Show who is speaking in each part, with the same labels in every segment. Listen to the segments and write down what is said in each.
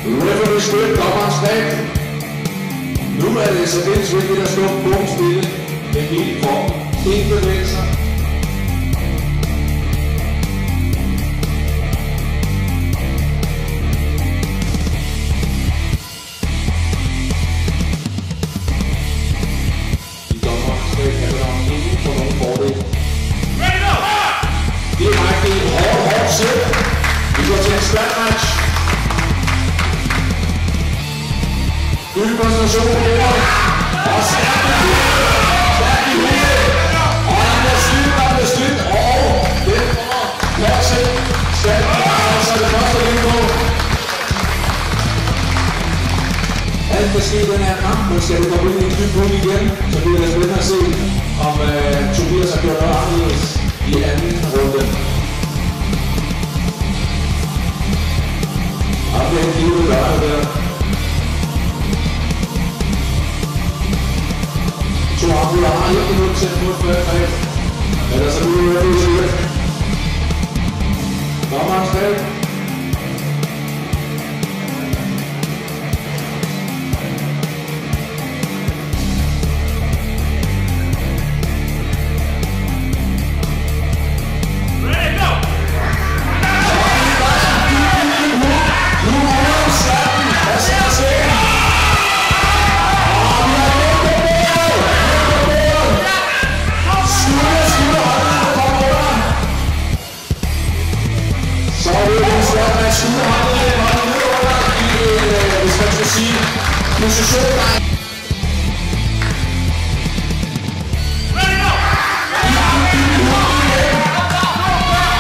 Speaker 1: Referee støt, dommerens flag. Nu er det særdeles vigtigt at stå bum stille med hele kroppen. Ingen bevægelser. I dommerens flag kan der nok ikke få nogen fordel. Direkte i hårdt sæt. Vi går til en stærk match. Dybe koncentration på det her. Og stærk i hovedet. Stærk i hovedet. Og den bliver slidt. Og den kommer klar til. Stærk i hovedet. Så er det første at på. Alt kan ske i den her kamp. Nu skal vi komme ind i en dyb hul igen. Så bliver det spændende at se, om Tobias har gjort noget anderledes i anden runde. Og det er en givet lørdag der. To afbryder har ikke noget til at få et færdigt. Ellers er det jo et slet. Dommerens fag.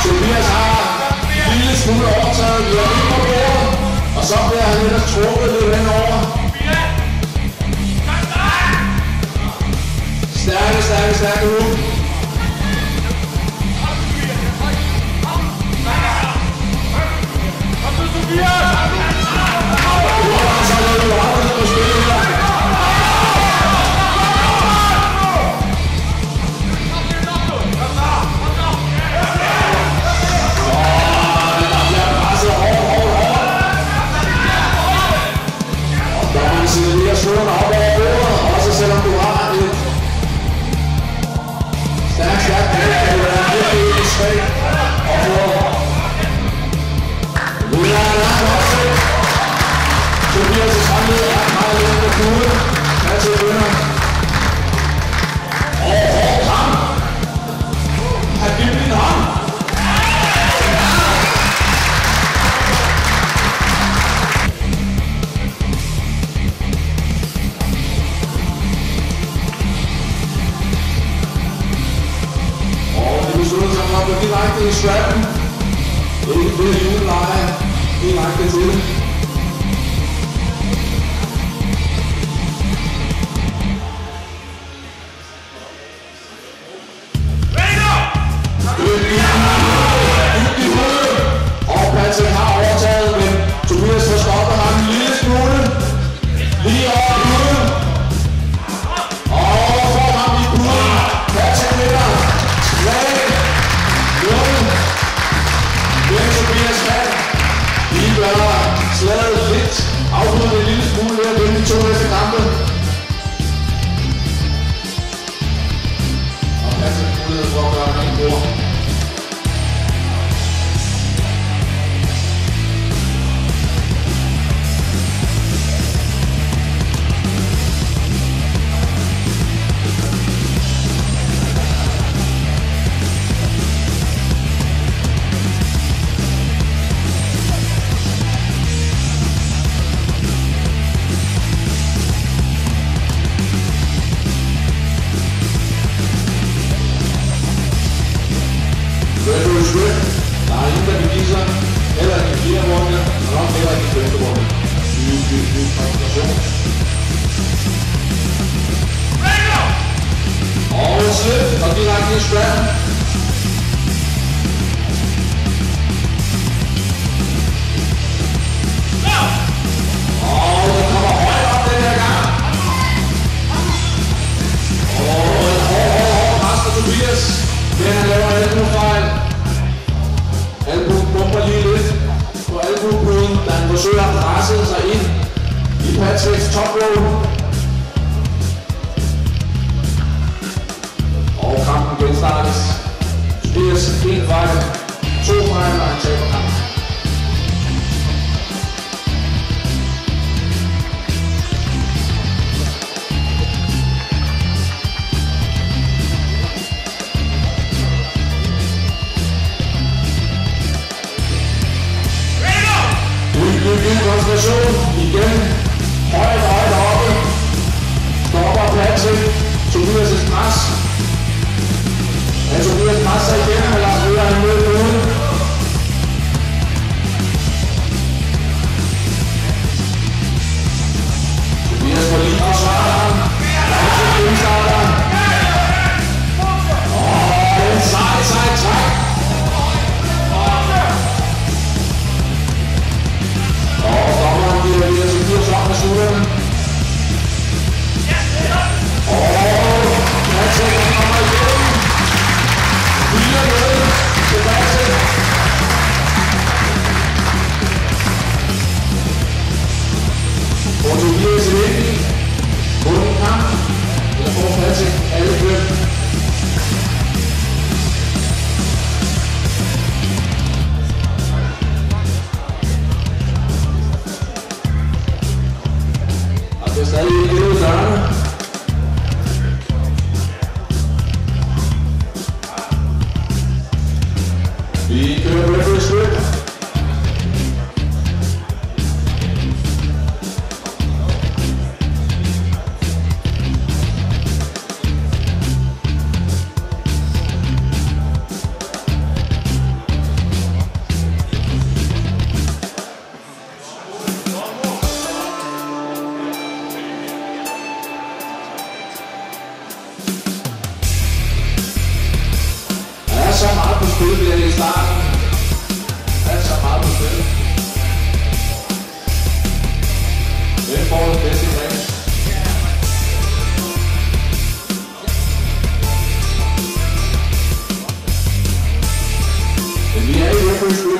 Speaker 1: Tobias har en lille smule overtaget, vi er inde på bordet, og så bliver han lidt trukket lidt henover. Stærke ud. Direkte i strappen. Ikke flere juleleje. Direkte til det. Og Patrick har overtaget, men Tobias får stoppet ham en lille smule. Lige over i huden. Og får ham i huden. Patrick vinder. Tobias kan. De gør slaget lidt. Afbryder en lille smule ved at vinde de to næste kampe. Og passer mulighed for at gøre en bror. Der er ingen, der kan give sig, heller ikke i 4. runde, og nok heller ikke i 5. runde. Ny koncentration. Og slip, og direkte i strappen. Og det kommer højt op den her gang. Og en hård pres for Tobias, men han laver en albuefejl. Albuen bomber lige lidt på albuepuden, da han går forsøger at presse sig ind i Patricks top row. Og kampen genstartes. Tobias en fejl, 2 fejl, og han taber kampen. Ny koncentration igen. Højt oppe. Stopper Patrick. Tobias' pres. Men Tobias presser igen, og Lars Ryger er med ude. Tobias får lige forsvaret. Patrick indstarter. En sej træk. Og dommeren giver videre til Tobias op med skulderen. Og Patrick kommer igennem. 4-0 til Patrick. Får Tobias en enkelt. Bunden kamp. Eller får Patrick alle køb. Det er stadig ikke ud i dørene. Vi kører på det spil. Så meget på spil bliver det i starten. Der er så meget på spil. Hvem får den bedste græs? Men vi er i hvert fald spil.